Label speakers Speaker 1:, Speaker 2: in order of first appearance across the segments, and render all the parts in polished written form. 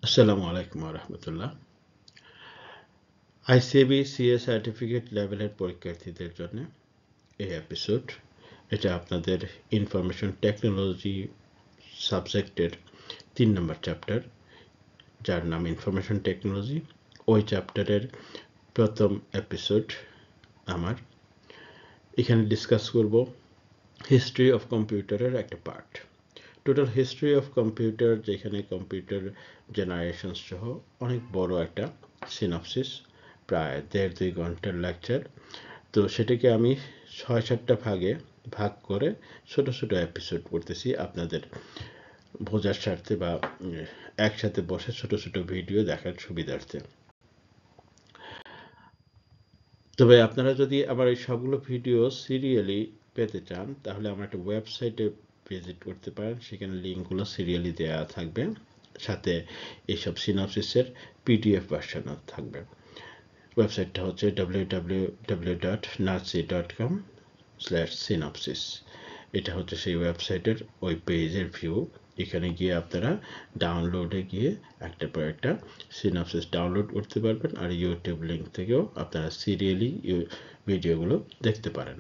Speaker 1: আসসালামু আলাইকুম রহমতুল্লাহ। ICAB CA certificate লেভেলের পরীক্ষার্থীদের জন্য এই এপিসোড। এটা আপনাদের ইনফরমেশন টেকনোলজি সাবজেক্টের 3 নম্বর চ্যাপ্টার, যার নাম ইনফরমেশন টেকনোলজি। ওই চ্যাপ্টারের প্রথম এপিসোড আমার। এখানে ডিসকাস করব হিস্ট্রি অফ কম্পিউটারের একটা part. Total history of computer, যেখানে কম্পিউটার জেনারেশন সহ অনেক বড় একটা সিনপসিস, প্রায় 1.5-2 ঘন্টার লেকচার। তো সেটাকে আমি 6-7টা ভাগে ভাগ করে ছোট ছোট এপিসোড করতেছি আপনাদের বোঝার স্বার্থে, বা একসাথে বসে ছোট ছোট ভিডিও দেখার সুবিধার্থে। তবে আপনারা যদি আবার এই সবগুলো ভিডিও সিরিয়ালি পেতে চান, তাহলে আমার একটা ওয়েবসাইটে ভিজিট করতে পারেন। সেখানে লিঙ্কগুলো সিরিয়ালি দেওয়া থাকবে, সাথে এইসব সিনপসিসের পিডিএফ ভার্সনও থাকবে। ওয়েবসাইটটা হচ্ছে www.nazi.com/synopsis। এটা হচ্ছে সেই ওয়েবসাইটের ওই পেজের ভিউ। এখানে গিয়ে আপনারা ডাউনলোডে গিয়ে একটার পর একটা সিনপসিস ডাউনলোড করতে পারবেন, আর ইউটিউব লিঙ্ক থেকেও আপনারা সিরিয়ালি ভিডিওগুলো দেখতে পারেন।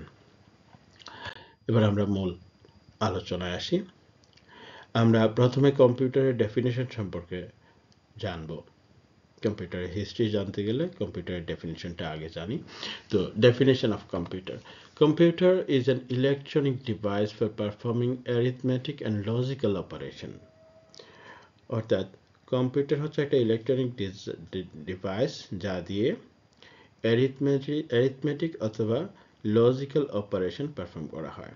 Speaker 1: এবার আমরা মূল আলোচনায় আসি। আমরা প্রথমে কম্পিউটারের ডেফিনেশন সম্পর্কে জানব। কম্পিউটারের হিস্ট্রি জানতে গেলে কম্পিউটারের ডেফিনেশনটা আগে জানি। তো definition of computer: computer is an electronic device for performing arithmetic and logical operation. অর্থাৎ কম্পিউটার হচ্ছে একটা ইলেকট্রনিক ডিভাইস যা দিয়ে অ্যারিথমেটিক অথবা লজিক্যাল অপারেশন পারফর্ম করা হয়।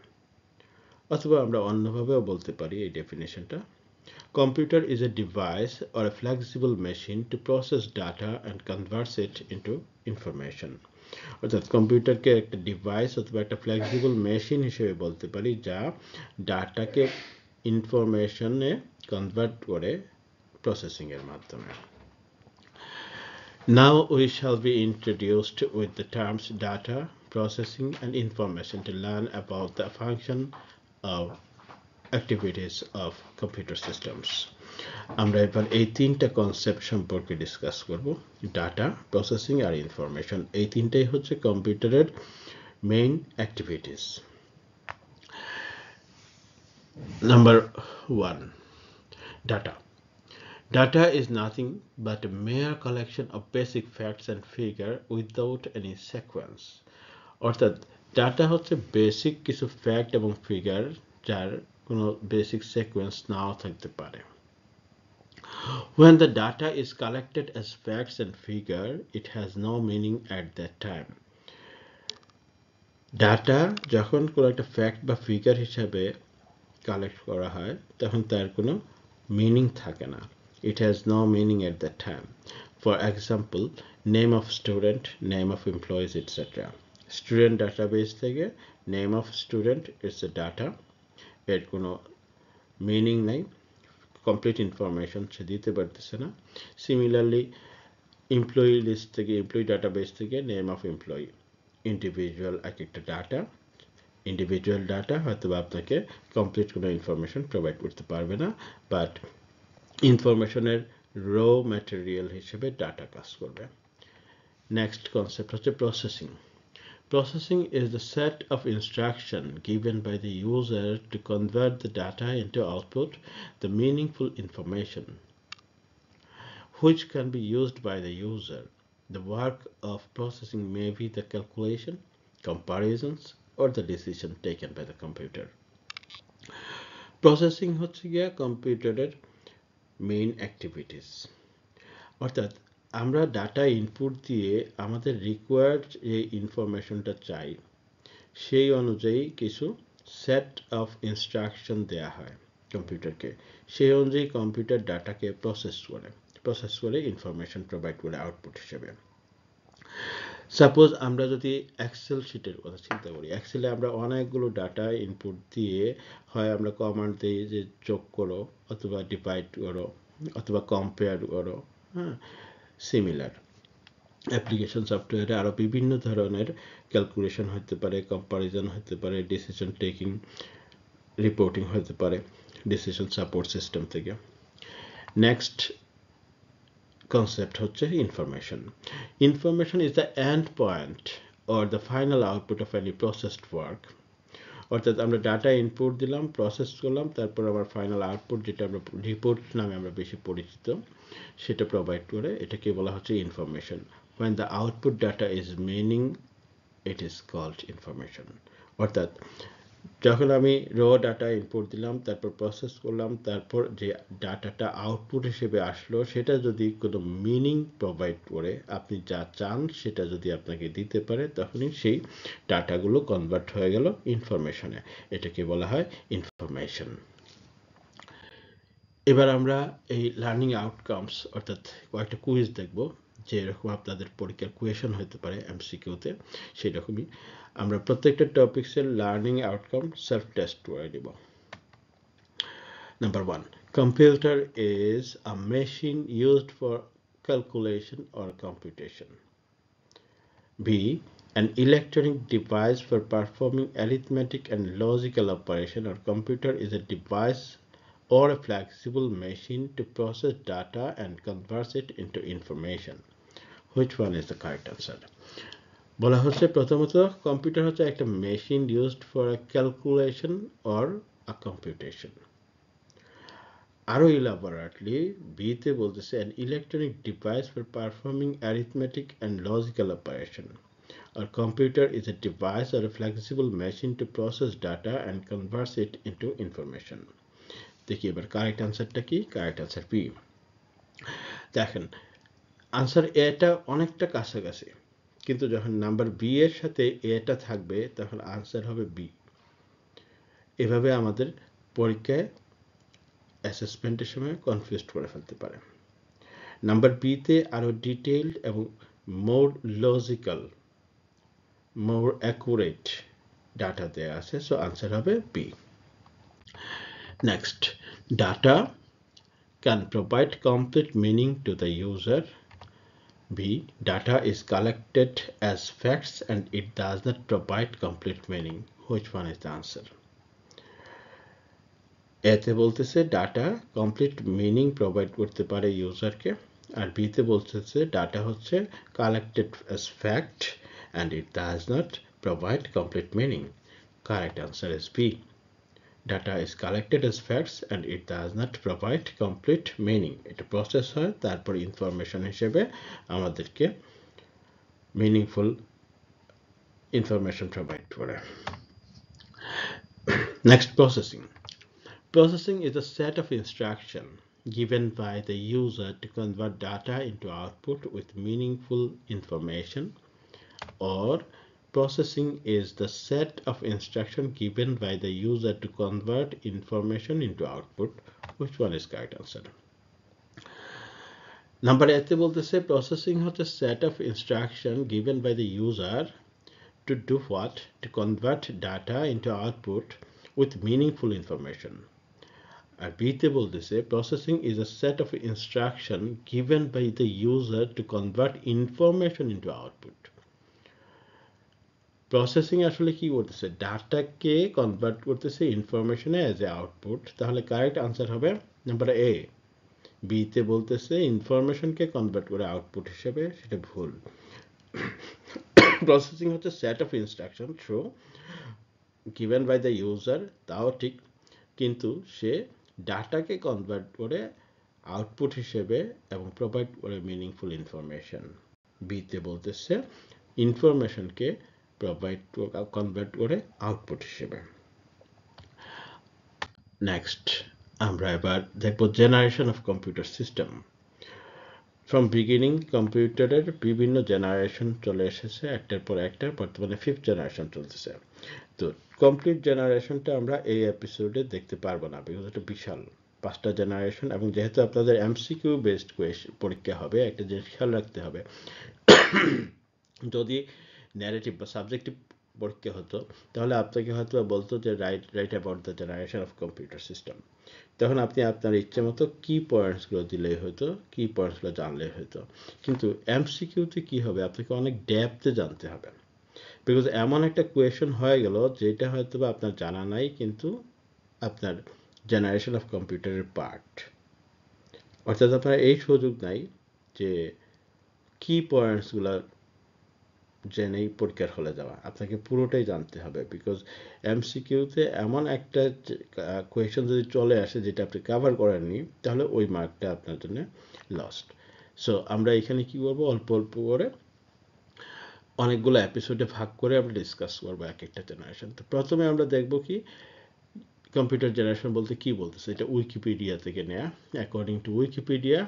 Speaker 1: অথবা আমরা অন্যভাবেও বলতে পারি এই ডেফিনেশনটা: Computer is a device or a flexible machine to process data and converts it into information. অর্থাৎ কম্পিউটারকে একটা ডিভাইস অথবা একটা ফ্লেক্সিবল মেশিন হিসেবে বলতে পারি, যা ডাটাকে ইনফরমেশনে কনভার্ট করে প্রসেসিংয়ের মাধ্যমে। Now we shall be introduced with the terms data, processing and information to learn about the function of activities of computer systems. আমরা এবার এই তিনটা কনসেপ্ট সম্পর্কে ডিসকাস করব: ডাটা, প্রসেসিং আর ইনফরমেশন। এই তিনটাই হচ্ছে কম্পিউটারের main activities. Number 1, data. Data is nothing but a mere collection of basic facts and figure without any sequence. অর্থাৎ ডাটা হচ্ছে বেসিক কিছু ফ্যাক্ট এবং ফিগার, যার কোনো বেসিক সিকোয়েন্স নাও থাকতে পারে। When the data is collected as facts and figure, it has no meaning at that time. Data যখন কোনো একটা ফ্যাক্ট বা ফিগার হিসাবে কালেক্ট করা হয়, তখন তার কোনো মিনিং থাকে না। It has no meaning at that time. For example, name of student, name of employees, etc. Student database থেকে name of student is a data, এর কোনো মিনিং নাই, কমপ্লিট ইনফরমেশন সে দিতে পারতেছে না। সিমিলারলি এমপ্লয়ি লিস্ট থেকে, এমপ্লয়ি ডাটাবেস থেকে name of employee, individual এক একটা ডাটা, ইন্ডিভিজুয়াল ডাটা হয়তো আপনাকে কমপ্লিট কোনো ইনফরমেশন প্রোভাইড করতে পারবে না, বাট ইনফরমেশনের র ম্যাটেরিয়াল হিসেবে ডাটা কাজ করবে। নেক্সট কনসেপ্ট হচ্ছে processing. Processing is the set of instructions given by the user to convert the data into output, the meaningful information, which can be used by the user. The work of processing may be the calculation, comparisons, or the decision taken by the computer. Processing হচ্ছে গিয়া কম্পিউটারের main activities. অর্থাৎ আমরা data input দিয়ে আমাদের required যে ইনফরমেশনটা চাই, সেই অনুযায়ী কিছু সেট অফ ইনস্ট্রাকশন দেয়া হয় কম্পিউটারকে। সেই অনুযায়ী কম্পিউটার ডাটাকে প্রসেস করে ইনফরমেশন প্রোভাইড করে আউটপুট হিসেবে। সাপোজ আমরা যদি এক্সেল শিটের কথা চিন্তা করি, এক্সেলে আমরা অনেকগুলো ডাটা ইনপুট দিয়ে হয় আমরা কমান্ড দিই যে যোগ করো, অথবা ডিভাইড করো, অথবা কম্পেয়ার করো। হ্যাঁ, সিমিলার অ্যাপ্লিকেশন সফটওয়্যারে আরও বিভিন্ন ধরনের ক্যালকুলেশন হতে পারে, কম্পারিজন হতে পারে, ডিসিশন টেকিং, রিপোর্টিং হতে পারে ডিসিশন সাপোর্ট সিস্টেম থেকে। নেক্সট কনসেপ্ট হচ্ছে information. Information is the end point or the final output of any processed work. অর্থাৎ আমরা ডাটা ইনপুট দিলাম, প্রসেস করলাম, তারপর আবার ফাইনাল আউটপুট, যেটা আমরা রিপোর্ট নামে আমরা বেশি পরিচিত, সেটা প্রোভাইড করে। এটাকে বলা হচ্ছে information. when the output data is meaning, it is called information. অর্থাৎ যখন আমি র ডাটা ইনপুট দিলাম, তারপর প্রসেস করলাম, তারপর যে ডাটাটা আউটপুট হিসেবে আসলো, সেটা যদি কোনো মিনিং প্রোভাইড করে, আপনি যা চান সেটা যদি আপনাকে দিতে পারে, তখনই সেই ডাটাগুলো কনভার্ট হয়ে গেল ইনফরমেশনে। এটাকে বলা হয় ইনফরমেশন। এবার আমরা এই লার্নিং আউটকামস অর্থাৎ কয়েকটা কুইজ দেখব, যে এরকম আপনাদের পরীক্ষার কোয়েশন হতে পারে এমসিকিউতে, সেরকমই আমরা প্রত্যেকটা টপিক্সের লার্নিং আউটকাম সেলফ টেস্ট করে দিব। Number 1. Computer is a machine used for calculation or computation. B. An electronic device for performing arithmetic and logical operation, or computer is a device or a flexible machine to process data and convert it into information. Which one is the correct answer? বলা হচ্ছে প্রথমত computer হচ্ছে একটা machine used for a calculation or a computation. আরো elaborately বিতে বলতেছে an electronic device for performing arithmetic and logical operation. A computer is a device or a flexible machine to process data and convert it into information. দেখি এবার correct আনসারটা কি? Correct answer B. দেখেন answer এটা অনেকটা কাছাকাছি, কিন্তু যখন নাম্বার বি এর সাথে এটা থাকবে তখন আনসার হবে বি। এভাবে আমাদের পরীক্ষায় অ্যাসেসমেন্টের সময় কনফিউজ করে ফেলতে পারে। নাম্বার বিতে আরো ডিটেইলড এবং more logical, more accurate data দেয়া আছে, সো আনসার হবে B. Next, data can provide complete meaning to the user. B. Data is collected as facts and it does not provide complete meaning. Which one is the answer? এতে বলতেছে data complete meaning provide করতে পারে ইউজারকে, আর বিতে বলতেছে data হচ্ছে collected as fact and it does not provide complete meaning. Correct answer is B. Data is collected as facts and it does not provide complete meaning. এটা process হয়, তারপর information হিসেবে আমাদেরকে meaningful information provide করে। Next, processing. Processing is a set of instructions given by the user to convert data into output with meaningful information, or processing is the set of instructions given by the user to convert information into output. Which one is correct answer? Number এতে বলতেছে processing হচ্ছে set of instructions given by the user to do what? To convert data into output with meaningful information. আর বিতে বলতেছে processing is a set of instruction given by the user to convert information into output. Processing আসলে কি করতেছে? ডাটাকে convert করতেছে ইনফরমেশনে as a output. তাহলে correct answer হবে number A. বিতে বলতেছে ইনফরমেশনকে কনভার্ট করে আউটপুট হিসেবে, সেটা ভুল। প্রসেসিং হচ্ছে set of instruction through given by the user, তাও ঠিক, কিন্তু সে ডাটাকে কনভার্ট করে আউটপুট হিসেবে এবং প্রোভাইড করে মিনিংফুল ইনফরমেশন। বিতে বলতেছে ইনফরমেশনকে প্রোভাইড কনভার্ট করে আউটপুট হিসেবে। নেক্সট আমরা এবার দেখব generation of computer system. From beginning কম্পিউটারের বিভিন্ন জেনারেশন চলে এসেছে, একটার পর একটা, বর্তমানে 5th জেনারেশন চলতেছে। তো কমপ্লিট জেনারেশনটা আমরা এই এপিসোডে দেখতে পারবো না, বিকজ এটা বিশাল 5টা জেনারেশন, এবং যেহেতু আপনাদের এমসিকিউ বেসড পরীক্ষা হবে, একটা জিনিস খেয়াল রাখতে হবে, যদি ন্যারেটিভ বা সাবজেক্টিভ পরীক্ষা হতো তাহলে আপনাকে হয়তো বলতো যে right about the generation of computer system, তখন আপনি আপনার ইচ্ছে মতো কি পয়েন্টসগুলো দিলেই হতো, কি পয়েন্টসগুলো জানলেই হতো। কিন্তু এমসিকিউতে কি হবে, আপনাকে অনেক ডেপথে জানতে হবে, বিকজ এমন একটা কোয়েশন হয়ে গেল যেটা হয়তো বা আপনার জানা নাই, কিন্তু আপনার জেনারেশন অফ কম্পিউটারের পার্ট। অর্থাৎ আপনার এই সুযোগ নাই যে কি পয়েন্টসগুলো জেনেই পরীক্ষার হলে যাওয়া, আপনাকে পুরোটাই জানতে হবে, বিকজ এমসিকিউতে এমন একটা কোয়েশ্চেন যদি চলে আসে যেটা আপনি কভার করেননি, তাহলে ওই মার্কটা আপনার জন্য লস্ট। সো আমরা এখানে কি করবো, অল্প অল্প করে অনেকগুলো এপিসোডে ভাগ করে আমরা ডিসকাস করবো এক একটা জেনারেশন। তো প্রথমে আমরা দেখব কি কম্পিউটার জেনারেশন বলতে কি বলতেছে, এটা উইকিপিডিয়া থেকে নেয়া। According to Wikipedia,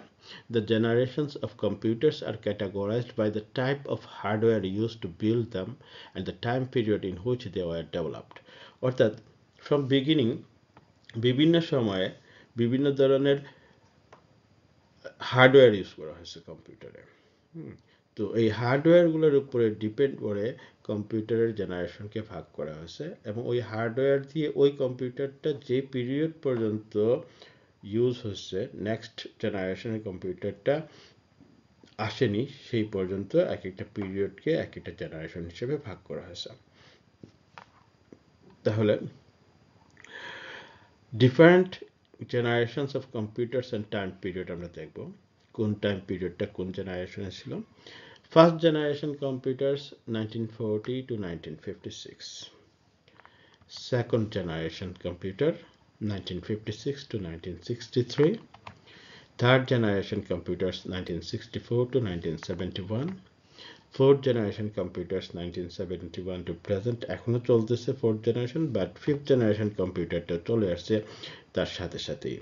Speaker 1: the generations of computers are categorized by the type of hardware used to build them and the time period in which they were developed. অর্থাৎ from beginning বিভিন্ন সময়ে বিভিন্ন ধরনের হার্ডওয়্যার ইউজ করা হয়েছে কম্পিউটারে। তো এই হার্ডওয়্যারগুলোর উপরে ডিপেন্ড করে কম্পিউটারের জেনারেশনকে ভাগ করা হয়েছে, এবং ওই হার্ডওয়্যার দিয়ে ওই কম্পিউটারটা যে পিরিয়ড পর্যন্ত ইউজ হচ্ছে, নেক্সট জেনারেশনের কম্পিউটারটা আসেনি সেই পর্যন্ত এক একটা পিরিয়ডকে এক একটা জেনারেশন হিসেবে ভাগ করা হয়েছে। তাহলে different generations of computers and time period আমরা দেখব, কোন টাইম পিরিয়ডটা কোন জেনারেশনে ছিল। First generation computers 1940 to 1956, second generation computer 1956 to 1963, third generation computers 1964 to 1971, fourth generation computers 1971 to present, এখনো চলতেছে fourth generation, but fifth generation কম্পিউটারটা চলে আসছে তার সাথে সাথেই।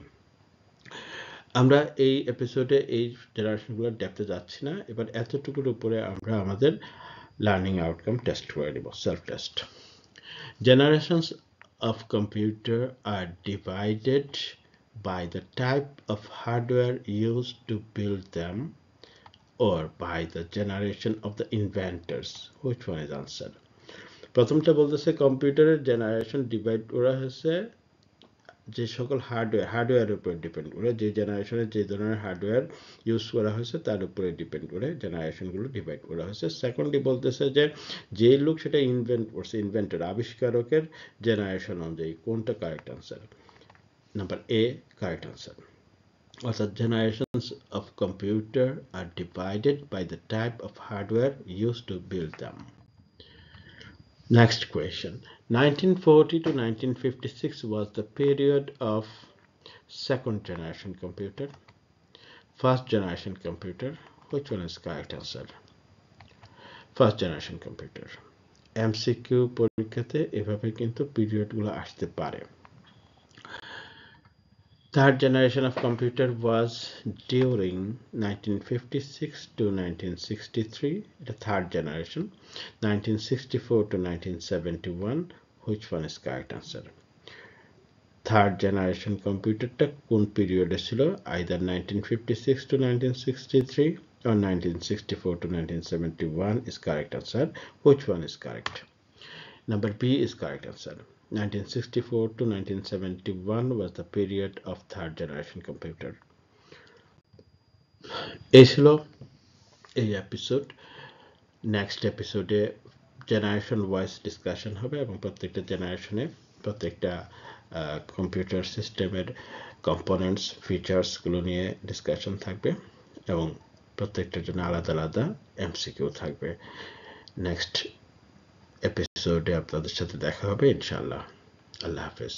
Speaker 1: আমরা এই এপিসোডে এই জেনারেশনগুলোর ডেপথে যাচ্ছি না, এবার এতটুকুর উপরে আমরা আমাদের লার্নিং আউটকাম টেস্ট করে নিব, self test. Generations of computer are divided by the type of hardware used to build them or by the generation of the inventors. Which one is answer? প্রথমটা বলতেছে কম্পিউটারের জেনারেশন ডিভাইড করা হয়েছে যে সকল হার্ডওয়্যারের উপরে ডিপেন্ড করে, যে জেনারেশনে যে ধরনের হার্ডওয়্যার ইউজ করা হয়েছে তার উপরে ডিপেন্ড করে জেনারেশনগুলো ডিভাইড করা হয়েছে। সেকেন্ডলি বলতেছে যে লোক সেটা ইনভেন্ট করছে, ইনভেন্টর আবিষ্কারকের জেনারেশন অনুযায়ী কোনটা correct answer. Number A correct answer. অর্থাৎ generations of computer are divided by the type of hardware used to build them. Next question. 1940 to 1956 was the period of second generation computer, first generation computer. Which one is correct answer? First generation computer. MCQ পরীক্ষাতে এভাবে কিন্তু পিরিয়ডগুলো আসতে পারে। Third generation of computer was during 1956 to 1963, the third generation. 1964 to 1971, which one is correct answer? Third generation computer টা কোন পিরিয়ডে ছিল, either 1956 to 1963 or 1964 to 1971 is correct answer. Which one is correct? Number B is correct answer. 1964 to 1971 was the period of third generation computer. এই ছিল এই episode. Next এপিসোডে generation wise discussion হবে, এবং প্রত্যেকটা জেনারেশনে প্রত্যেকটা কম্পিউটার সিস্টেমের কম্পোনেন্টস ফিচার্সগুলো নিয়ে ডিসকাশন থাকবে, এবং প্রত্যেকটার জন্য আলাদা আলাদা এমসিকিউ থাকবে। নেক্সট এপিসোডে আপনাদের সাথে দেখা হবে ইনশাআল্লাহ। আল্লাহ হাফেজ।